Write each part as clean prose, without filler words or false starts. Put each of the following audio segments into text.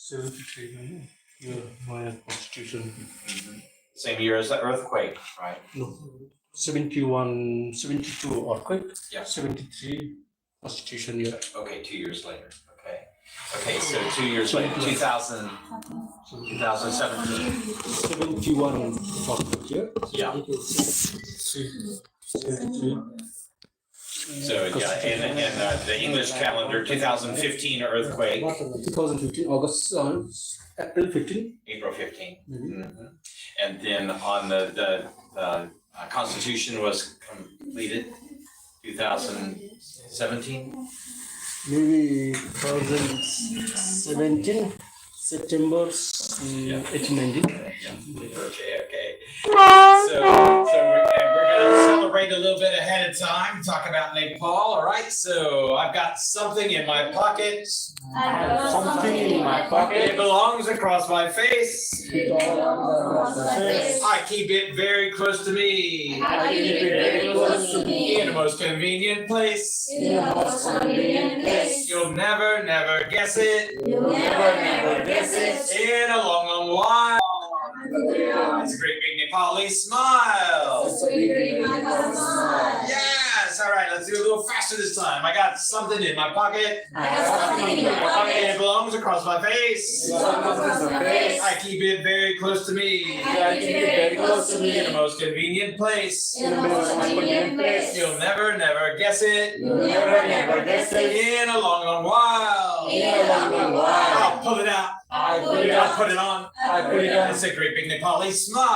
73, year my constitution. Same year as the earthquake, right? No, 71, 72 earthquake. Yeah. 73 constitution year. Okay, 2 years later. Okay, so 2 years later, 2000, 2017. 71 earthquake year. Yeah. 73. So yeah, and the English calendar, 2015 earthquake, 2015 August, April 15. April 15. Mm-hmm. And then on the Constitution was completed 2017. Maybe 2017 September 1890. Okay. So we're gonna celebrate a little bit ahead of time. Talk about Nepal. All right. So I've got something in my pocket. It belongs across my face. I keep it very close to me. In the most convenient place. You'll never guess it. In a long while. It's a great big Nepali smile. Yes, all right, let's do it a little faster this time. I got something in my pocket. It belongs across my face. I keep it very close to me. In the most convenient place. You'll never guess it. In a long while. I'll pull it out. I put it on. It's a great big Nepali smile.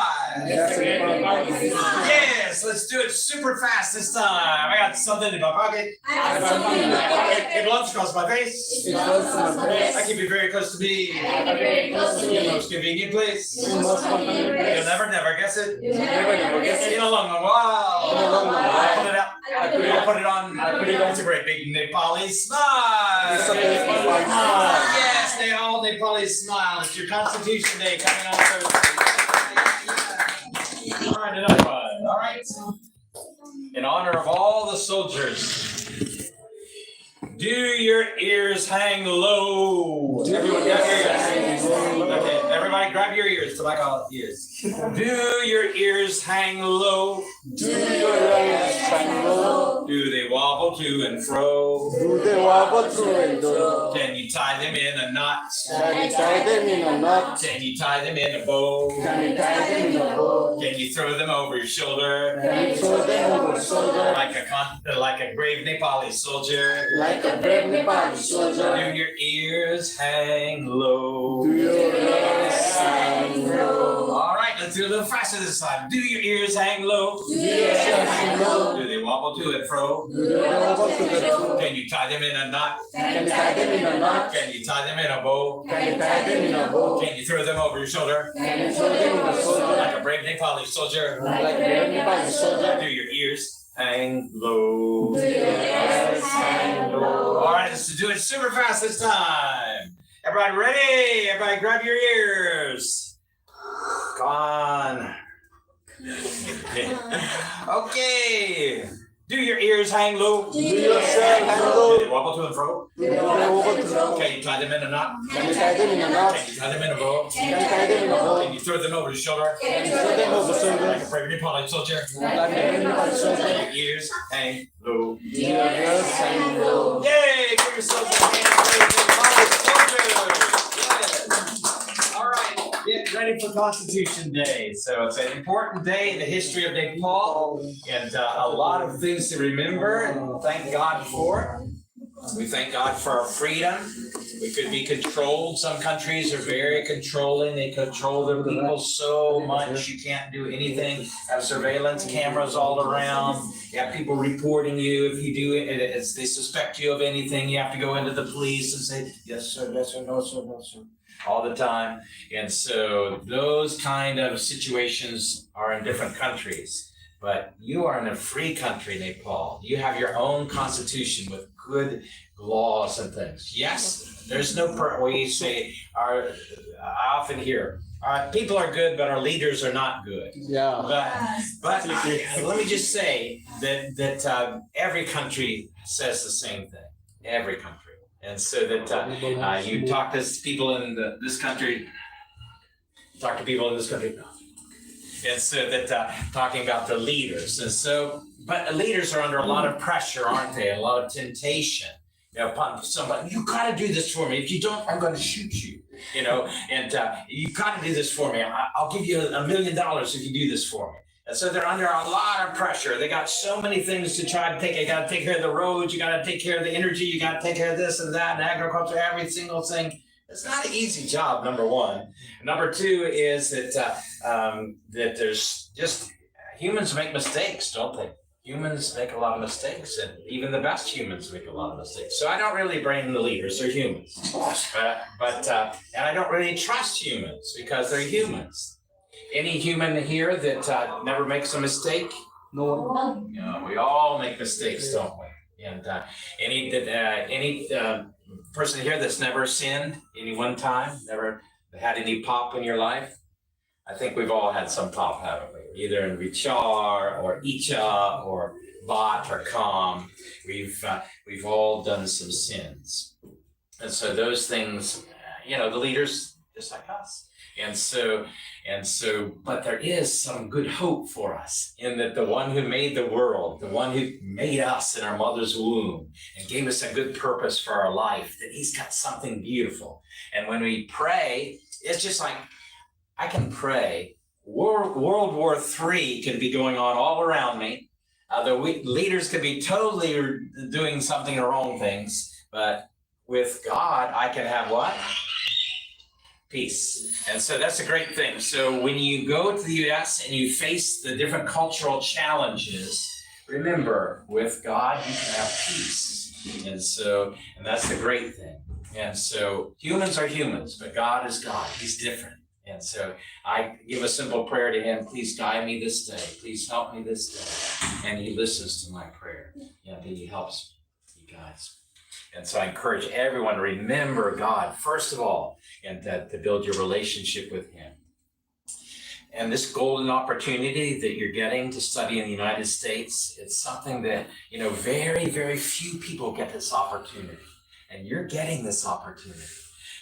Yes, let's do it super fast this time. I got something in my pocket. It belongs across my face. I keep it very close to me. In the most convenient place. You'll never guess it. In a long while. I'll pull it out. I'll put it on. It's a great big Nepali smile. Yes, they all Nepali smile. It's your Constitution Day coming on Thursday. All right, another one. All right. In honor of all the soldiers, do your ears hang low. Everyone got ears. Okay, everybody grab your ears till I call it ears. Do your ears hang low? Do they wobble to and fro? Can you tie them in a knot? Can you tie them in a bow? Can you throw them over your shoulder? Like a brave Nepali soldier. Do your ears hang low? All right, let's do it a little faster this time. Do your ears hang low? Do they wobble to and fro? Can you tie them in a knot? Can you tie them in a bow? Can you throw them over your shoulder? Like a brave Nepali soldier? Do your ears hang low? All right, let's do it super fast this time. Everybody ready? Everybody grab your ears. Come on. Okay. Do your ears hang low? Do they wobble to and fro? Can you tie them in a knot? Can you tie them in a bow? Can you throw them over your shoulder? Like a brave Nepali soldier? Do your ears hang low? Yay! Give yourselves a hand. Nepali soldiers. Yes. All right. Get ready for Constitution Day. So it's an important day in the history of Nepal, and a lot of things to remember and thank God for. We thank God for our freedom. We could be controlled. Some countries are very controlling. They control their people so much you can't do anything. Have surveillance cameras all around. You have people reporting you. If you do it, as they suspect you of anything, you have to go into the police and say, yes, sir, no, sir, no, sir. All the time. And so those kind of situations are in different countries. But you are in a free country, Nepal. You have your own constitution with good laws and things. Yes, there's no we say I often hear people are good, but our leaders are not good. Yeah. But let me just say that every country says the same thing. Every country. And so that you talk to people in this country, and so that talking about the leaders. And so, but the leaders are under a lot of pressure, aren't they? A lot of temptation. Upon somebody, you got to do this for me. If you don't, I'm going to shoot you. And you got to do this for me. I'll give you $1 million if you do this for me. And so they're under a lot of pressure. They got so many things to try to take. You got to take care of the roads. You got to take care of the energy. You got to take care of this and that and agriculture, every single thing. It's not an easy job, number one. Number two is that there's just humans make mistakes, don't they? Humans make a lot of mistakes, and even the best humans make a lot of mistakes. So I don't really blame the leaders; they're humans. But and I don't really trust humans because they're humans. Any human here that never makes a mistake? No. We all make mistakes, don't we? And any person here that's never sinned any one time, never had any pop in your life? I think we've all had some pop, haven't we? Either in Vichar or Icha or Bat or Kam. We've all done some sins. And so those things, the leaders just like us. And so, but there is some good hope for us in that the one who made the world, the one who made us in our mother's womb and gave us a good purpose for our life, that he's got something beautiful. And when we pray, it's just like, I can pray. World War III can be going on all around me. The leaders could be totally doing something the wrong things, but with God, I can have what? Peace. And so that's a great thing. So when you go to the U.S. and you face the different cultural challenges, remember, with God, you can have peace. And that's the great thing. And so humans are humans, but God is God. He's different. And so I give a simple prayer to him, please guide me this day. Please help me this day. And he listens to my prayer. And he helps you guys. And so I encourage everyone to remember God, first of all, and to build your relationship with him. And this golden opportunity that you're getting to study in the United States, it's something that, very, very few people get this opportunity. And you're getting this opportunity.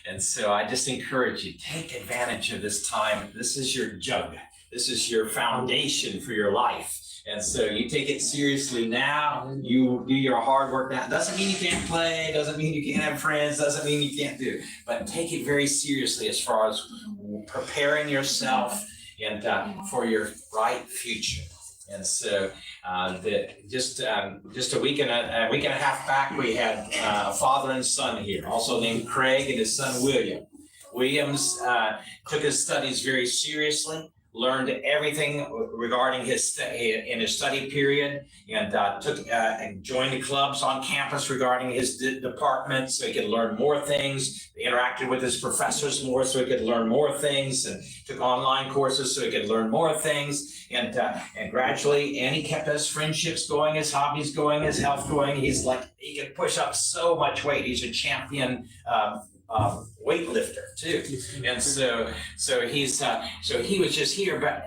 And so I just encourage you, take advantage of this time. This is your jug. This is your foundation for your life. And so you take it seriously now. You do your hard work now. Doesn't mean you can't play. Doesn't mean you can't have friends. Doesn't mean you can't do it. But take it very seriously as far as preparing yourself and for your bright future. And so just a week and a half back, we had a father and son here, also named Craig, and his son William. Williams took his studies very seriously, learned everything regarding his study period, and joined the clubs on campus regarding his department so he could learn more things. He interacted with his professors more so he could learn more things, and took online courses so he could learn more things. And gradually, and he kept his friendships going, his hobbies going, his health going. He can push up so much weight. He's a champion weightlifter too. And so he was just here, but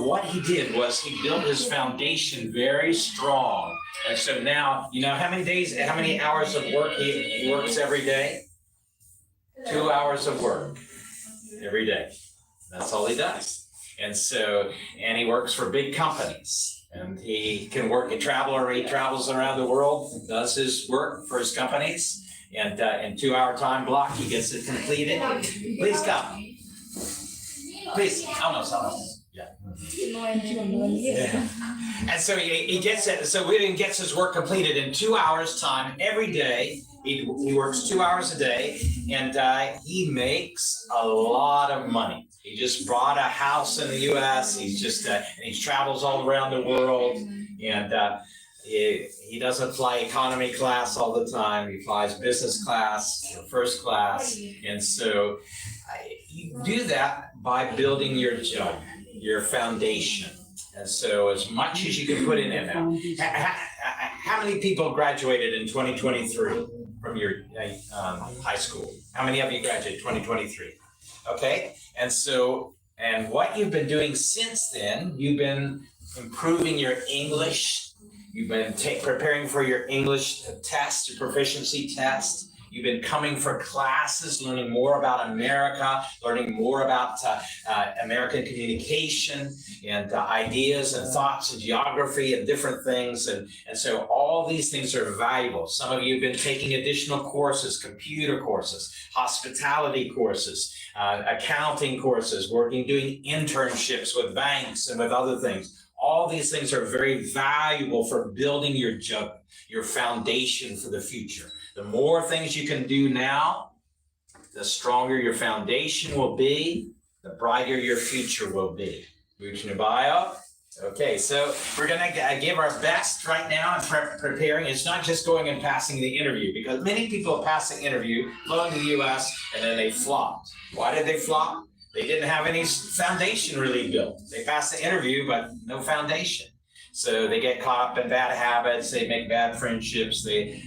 what he did was he built his foundation very strong. And so now, how many hours of work he works every day? 2 hours of work every day. That's all he does. And he works for big companies, and he travels around the world, does his work for his companies, and in 2 hour time block, he gets it completed. Please come. Please, almost. Yeah. And so he gets it. So William gets his work completed in 2 hours time every day. He works 2 hours a day, and he makes a lot of money. He just bought a house in the U.S. And he travels all around the world, and he doesn't fly economy class all the time. He flies business class or first class, and so you do that by building your foundation. And so as much as you can put in it now. How many people graduated in 2023 from your high school? How many of you graduated 2023? Okay, and what you've been doing since then, you've been improving your English. You've been preparing for your English test, your proficiency test. You've been coming for classes, learning more about America, learning more about American communication and ideas and thoughts and geography and different things. And so all these things are valuable. Some of you have been taking additional courses, computer courses, hospitality courses, accounting courses, doing internships with banks and with other things. All these things are very valuable for building your foundation for the future. The more things you can do now, the stronger your foundation will be, the brighter your future will be. Reaching your bio. Okay, so we're going to give our best right now in preparing. It's not just going and passing the interview, because many people pass the interview, flew to the U.S., and then they flopped. Why did they flop? They didn't have any foundation really built. They passed the interview, but no foundation. So they get caught up in bad habits. They make bad friendships. They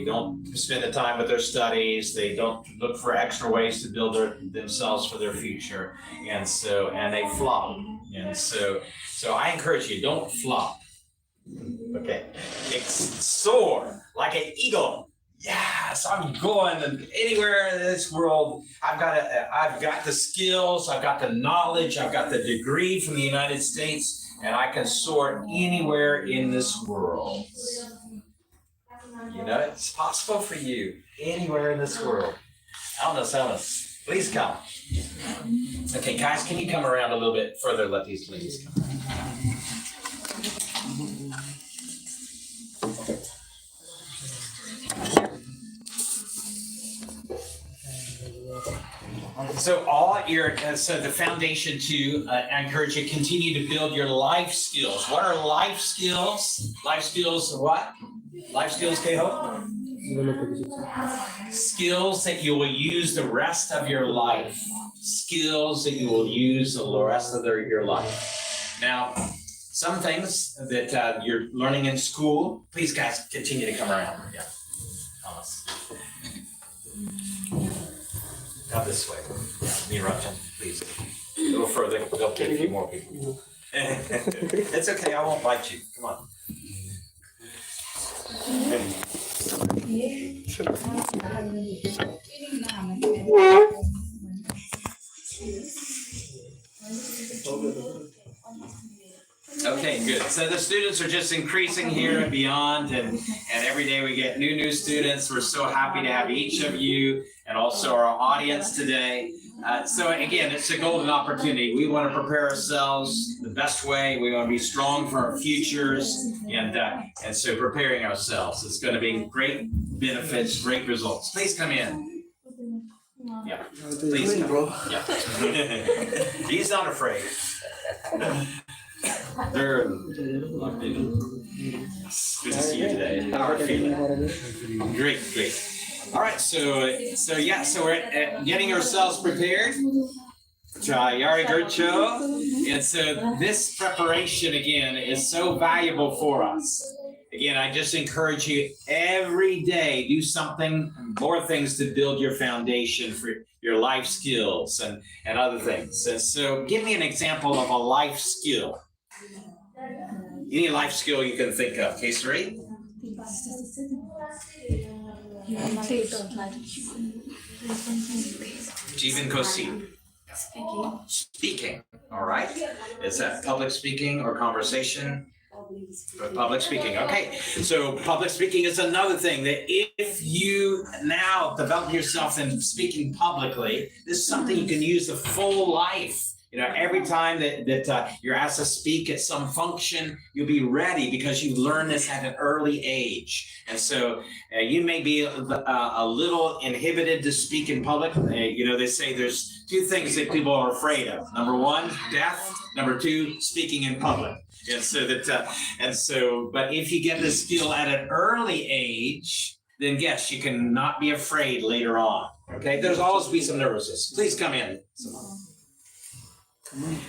don't spend the time with their studies. They don't look for extra ways to build themselves for their future, and they flop. And so I encourage you, don't flop. Okay, soar like an eagle. Yes, I'm going anywhere in this world. I've got the skills, I've got the knowledge, I've got the degree from the United States, and I can soar anywhere in this world. You know, it's possible for you anywhere in this world. Elmas, please come. Okay, guys, can you come around a little bit further? Let these ladies come. So the foundation too, I encourage you to continue to build your life skills. What are life skills? Life skills what? Life skills, Keho? Skills that you will use the rest of your life. Skills that you will use the rest of your life. Now, some things that you're learning in school, please guys continue to come around. Yeah. Come this way. Yeah, me Russian, please. A little further. They'll get a few more people. It's okay. I won't bite you. Come on. Okay, good. So the students are just increasing here and beyond, and every day we get new students. We're so happy to have each of you and also our audience today. So again, it's a golden opportunity. We want to prepare ourselves the best way. We want to be strong for our futures, and so preparing ourselves. It's going to be great benefits, great results. Please come in. Yeah, please come. Bro. Yeah. He's not afraid. They're locked in. Good to see you today. How are you feeling? Great. All right, so we're getting ourselves prepared. And so this preparation again is so valuable for us. Again, I just encourage you every day, do something, more things to build your foundation for your life skills and other things. And so give me an example of a life skill. Any life skill you can think of. K3? Jivan Kosi. Speaking. All right. Is that public speaking or conversation? Public speaking. Okay. So public speaking is another thing that if you now develop yourself in speaking publicly, this is something you can use the full life. You know, every time that you're asked to speak at some function, you'll be ready because you learn this at an early age. And so you may be a little inhibited to speak in public. They say there's two things that people are afraid of. Number one, death. Number two, speaking in public. But if you get this skill at an early age, then yes, you can not be afraid later on. Okay, there's always be some nervousness. Please come in.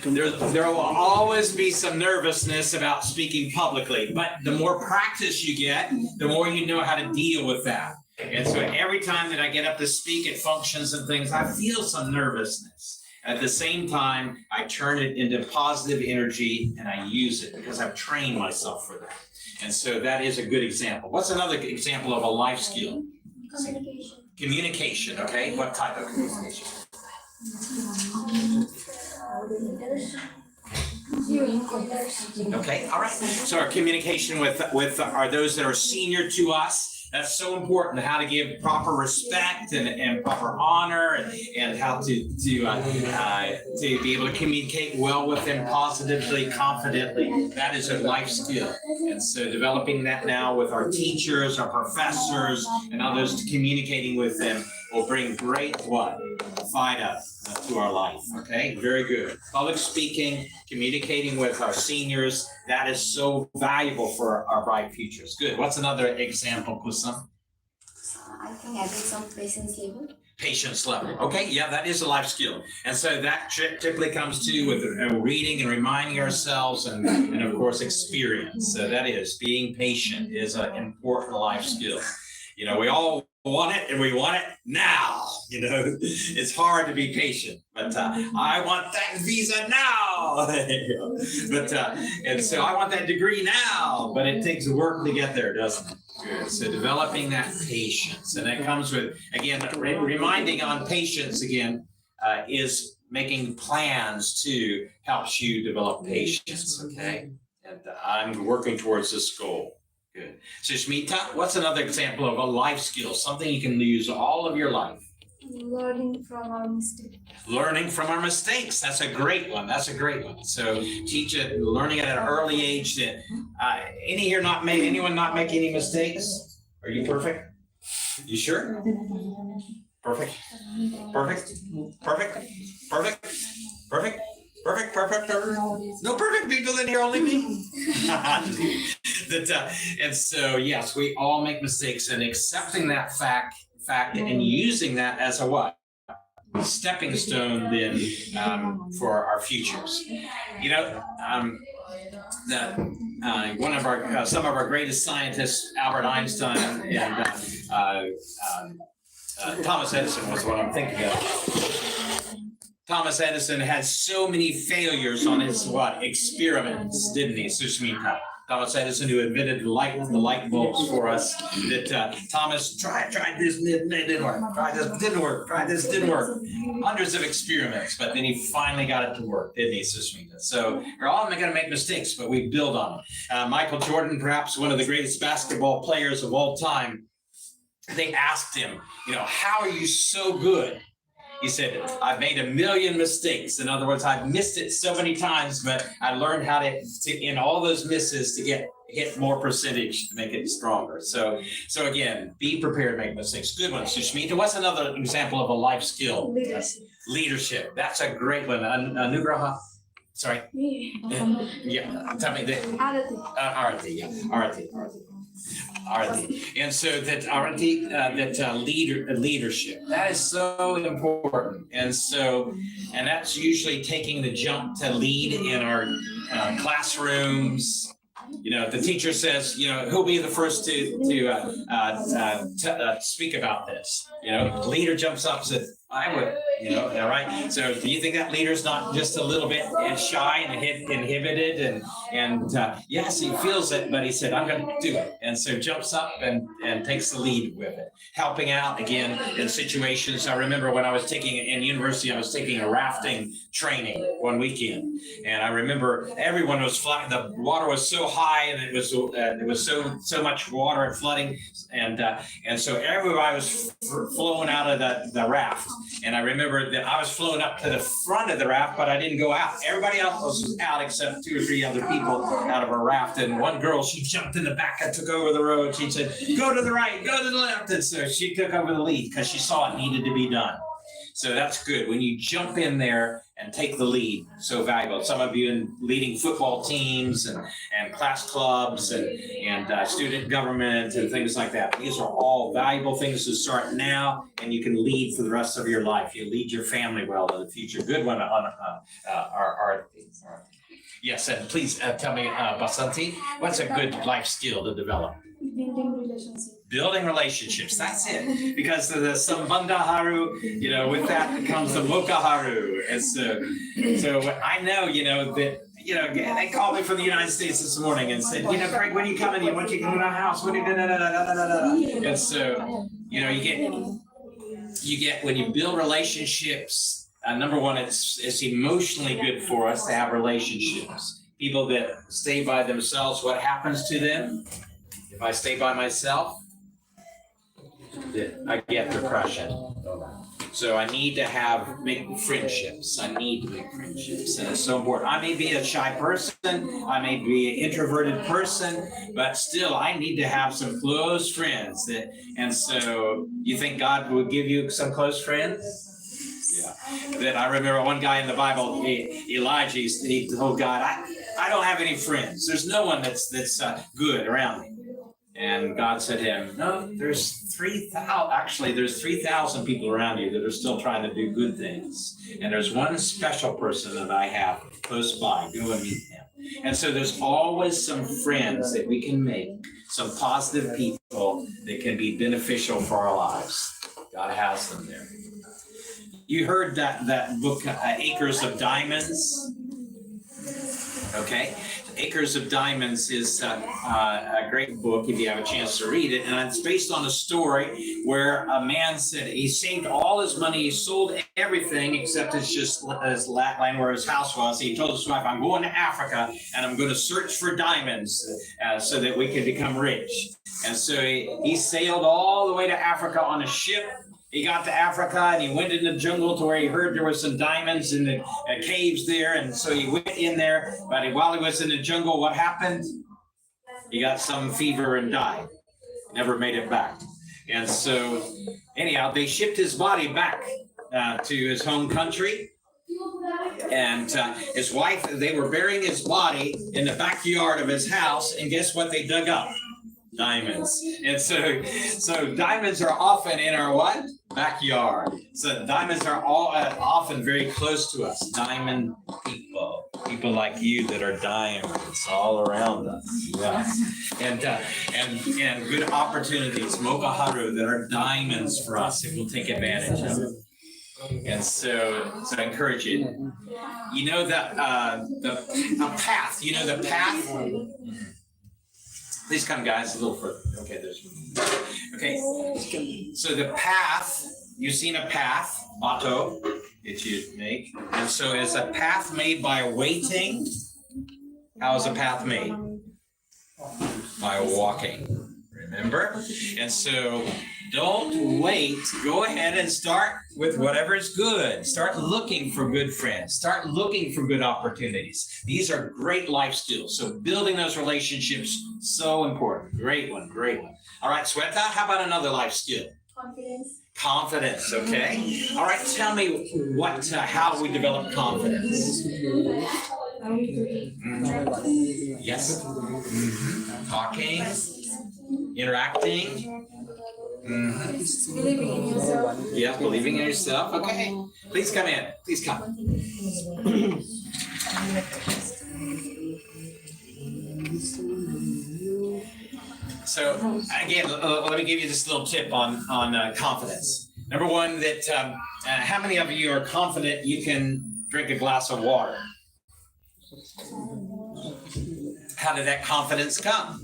There will always be some nervousness about speaking publicly, but the more practice you get, the more you know how to deal with that. And so every time that I get up to speak at functions and things, I feel some nervousness. At the same time, I turn it into positive energy and I use it because I've trained myself for that. And so that is a good example. What's another example of a life skill? Communication. Communication, okay? What type of communication? Okay, all right. So our communication with are those that are senior to us. That's so important. How to give proper respect and proper honor, and how to be able to communicate well with them positively, confidently. That is a life skill. And so developing that now with our teachers, our professors, and others, communicating with them will bring great what? Fight to our life. Okay, very good. Public speaking, communicating with our seniors, that is so valuable for our bright futures. Good. What's another example, Kusam? I think having some patience level. Patience level. Okay, yeah, that is a life skill. And so that typically comes to with reading and reminding ourselves and of course experience. So that is being patient is an important life skill. You know, we all want it and we want it now. You know, it's hard to be patient, but I want that visa now. But and so I want that degree now, but it takes work to get there, doesn't it? Good. So developing that patience, and that comes with, again, reminding on patience again, is making plans to helps you develop patience. Okay, and I'm working towards this goal. Good. So Shmita, what's another example of a life skill, something you can use all of your life? Learning from our mistakes. Learning from our mistakes. That's a great one. That's a great one. So teach it, learning at an early age. That anyone not make any mistakes? Are you perfect? You sure? Perfect. Perfect. Perfect. Perfect. Perfect. Perfect, perfect, perfect. No perfect people in here, only me. And so, yes, we all make mistakes, and accepting that fact, and using that as a what? Stepping stone then for our futures. You know, one of our some of our greatest scientists, Albert Einstein and Thomas Edison was what I'm thinking of. Thomas Edison had so many failures on his experiments, didn't he, Sushmita? Thomas Edison, who invented the light bulbs for us, that Thomas tried this, it didn't work, tried this, didn't work, tried this, didn't work. Hundreds of experiments, but then he finally got it to work, didn't he, Sushmita? So we're all going to make mistakes, but we build on it. Michael Jordan, perhaps one of the greatest basketball players of all time, they asked him, how are you so good? He said, I've made 1 million mistakes. In other words, I've missed it so many times, but I learned how to in all those misses, to hit more percentage to make it stronger. So again, be prepared to make mistakes. Good one, Sushmita. What's another example of a life skill? Leadership. That's a great one. Anugraha. Sorry. Yeah. Tell me that. Arati. Yeah. Arati. And so that leadership, that is so important. And that's usually taking the jump to lead in our classrooms. The teacher says, who'll be the first to speak about this? The leader jumps up and says, I would, all right. So do you think that leader's not just a little bit shy and inhibited and yes, he feels it, but he said, I'm going to do it. And so jumps up and takes the lead with it. Helping out again in situations. I remember when I was in university, I was taking a rafting training one weekend. And I remember everyone was flying. The water was so high and it was so much water and flooding. And so everybody was flowing out of the raft. And I remember that I was flown up to the front of the raft, but I didn't go out. Everybody else was out except 2 or 3 other people out of a raft. And one girl, she jumped in the back and took over the road. She said, go to the right, go to the left. And so she took over the lead because she saw it needed to be done. So that's good. When you jump in there and take the lead, so valuable. Some of you in leading football teams and class clubs and student government and things like that. These are all valuable things to start now, and you can lead for the rest of your life. You lead your family well in the future. Good one on our yes, and please tell me, Basanti, what's a good life skill to develop? Building relationships. Building relationships, that's it. Because the Sambandha Haru, with that comes the Moka Haru. And so I know, that, you know, they called me from the United States this morning and said, you know, Craig, when are you coming? You want you to come to our house? What are you doing? And so, you know, you get when you build relationships. Number one, it's emotionally good for us to have relationships. People that stay by themselves, what happens to them? If I stay by myself, I get depression. So I need to make friendships. I need to make friendships. And it's so important. I may be a shy person. I may be an introverted person, but still I need to have some close friends. And so you think God would give you some close friends? Yeah. Then I remember one guy in the Bible, Elijah, he told God, I don't have any friends. There's no one that's good around me. And God said to him, no, there's 3,000, actually there's 3,000 people around you that are still trying to do good things. And there's one special person that I have close by. Go and meet him. And so there's always some friends that we can make, some positive people that can be beneficial for our lives. God has them there. You heard that book, Acres of Diamonds? Okay. Acres of Diamonds is a great book if you have a chance to read it. And it's based on a story where a man said he saved all his money. He sold everything except his land where his house was. He told his wife, I'm going to Africa and I'm going to search for diamonds so that we can become rich. And so he sailed all the way to Africa on a ship. He got to Africa and he went in the jungle to where he heard there were some diamonds in the caves there. And so he went in there, but while he was in the jungle, what happened? He got some fever and died. Never made it back. And so anyhow, they shipped his body back to his home country. And his wife, they were burying his body in the backyard of his house. And guess what they dug up? Diamonds. And so diamonds are often in our what? Backyard. So diamonds are often very close to us. Diamond people like you that are diamonds all around us. Yeah. And good opportunities, mokaharu, that are diamonds for us if we'll take advantage of it. And so I encourage you. You know that a path. You know the path. Please come, guys, a little further. Okay, Okay, so the path, you've seen a path, auto, that you make. And so is a path made by waiting? How is a path made? By walking, remember? And so don't wait. Go ahead and start with whatever is good. Start looking for good friends. Start looking for good opportunities. These are great life skills. So building those relationships, so important. Great one, great one. All right, Sweta, how about another life skill? Confidence, okay. All right, tell me how we develop confidence. Yes. Talking, interacting. Believing in yourself. Yeah, believing in yourself. Okay. Please come in. Please come. So again, let me give you this little tip on confidence. Number one, that how many of you are confident you can drink a glass of water? How did that confidence come?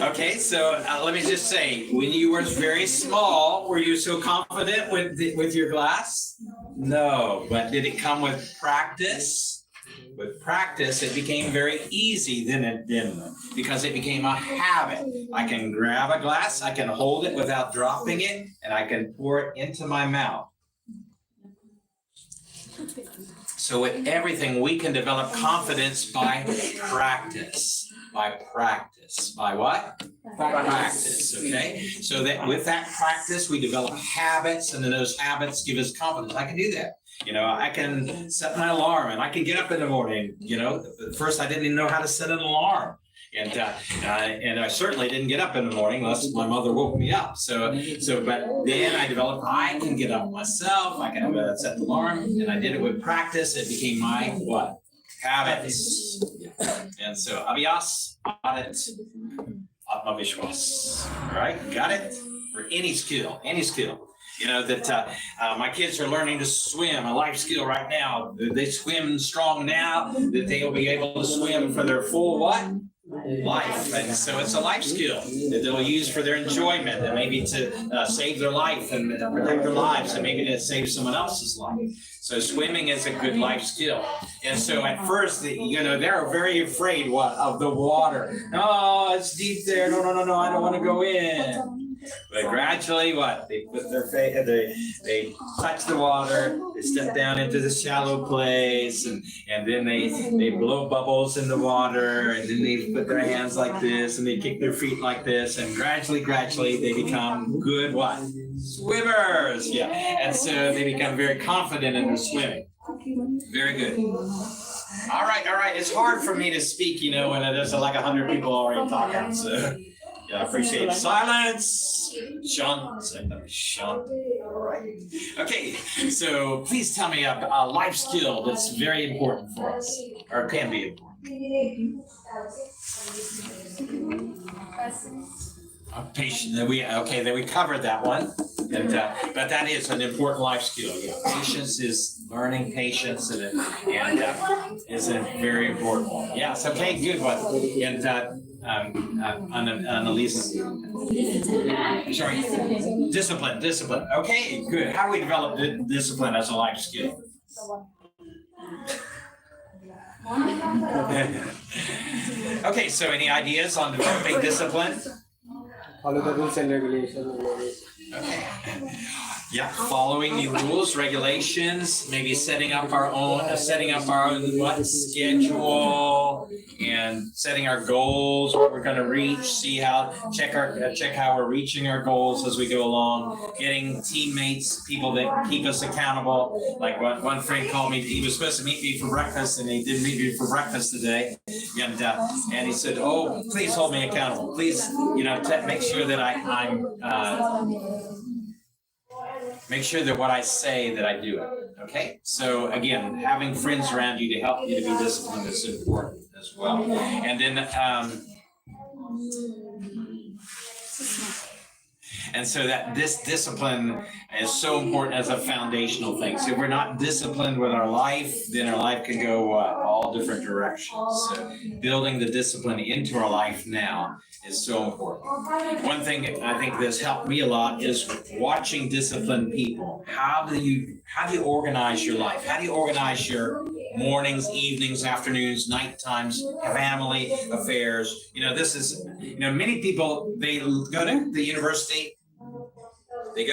Okay, so let me just say, when you were very small, were you so confident with your glass? No, but did it come with practice? With practice, it became very easy, then it didn't, because it became a habit. I can grab a glass, I can hold it without dropping it, and I can pour it into my mouth. So with everything, we can develop confidence by practice. By practice. By what? Practice, okay? So that with that practice, we develop habits, and then those habits give us confidence. I can do that. You know, I can set my alarm, and I can get up in the morning. You know, at first I didn't even know how to set an alarm. And I certainly didn't get up in the morning unless my mother woke me up. But then I developed, I can get up myself. I can set the alarm, and I did it with practice. It became my what? Habits. And so abhyas, adat, atmavishwas. All right, got it? For any skill, any skill. You know, that my kids are learning to swim, a life skill right now. They swim strong now, that they will be able to swim for their full what? Life. And so it's a life skill that they'll use for their enjoyment, and maybe to save their life and protect their lives, and maybe to save someone else's life. So swimming is a good life skill. And so at first, you know, they're very afraid of the water. Oh, it's deep there. No, I don't want to go in. But gradually, they put their face, they touch the water, they step down into the shallow place, and then they blow bubbles in the water, and then they put their hands like this, and they kick their feet like this, and gradually, they become good swimmers. Yeah, and so they become very confident in their swimming. Very good. All right. It's hard for me to speak, you know, when there's like 100 people already talking. So. Yeah, I appreciate it. Silence. Shunt. All right. Okay, so please tell me a life skill that's very important for us, or can be important. Patient. That we covered that one, but that is an important life skill. Yeah, patience is learning patience, and is a very important one. Yes. Okay. Good one. And Annalise. Sorry. Discipline. Okay. Good. How do we develop discipline as a life skill? Okay. So, any ideas on developing discipline? Follow the rules and regulations. Okay. Yeah, following the rules, regulations, maybe setting up our own schedule, and setting our goals, what we're going to reach, check how we're reaching our goals as we go along, getting teammates, people that keep us accountable. Like one friend called me, he was supposed to meet me for breakfast, and he didn't meet me for breakfast today, and he said, "Oh, please hold me accountable. Please, make sure that make sure that what I say, that I do it." Okay? So again, having friends around you to help you to be disciplined is important as well. And then and so that this discipline is so important as a foundational thing. So if we're not disciplined with our life, then our life can go all different directions. So building the discipline into our life now is so important. One thing I think that's helped me a lot is watching disciplined people. How do you organize your life? How do you organize your mornings, evenings, afternoons, night times, family affairs? Many people, they go to the university. They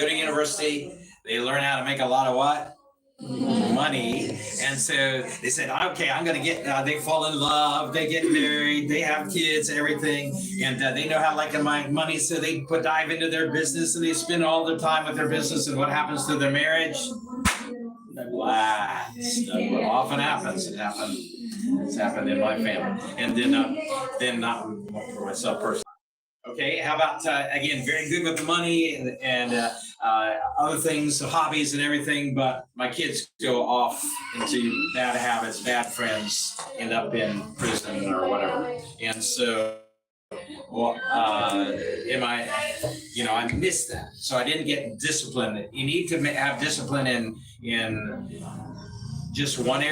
learn how to make a lot of what? Money. And so they said, okay, I'm going to get, they fall in love, they get married, they have kids, everything. And they know how to make money. So they dive into their business, and they spend all their time with their business. And what happens to their marriage? That's what often happens. It's happened in my family. And then not for myself personally. Okay, how about, again, very good with the money and other things, hobbies and everything, but my kids go off into bad habits, bad friends, end up in prison or whatever. And so, I missed that. So I didn't get discipline. You need to have discipline in just one area.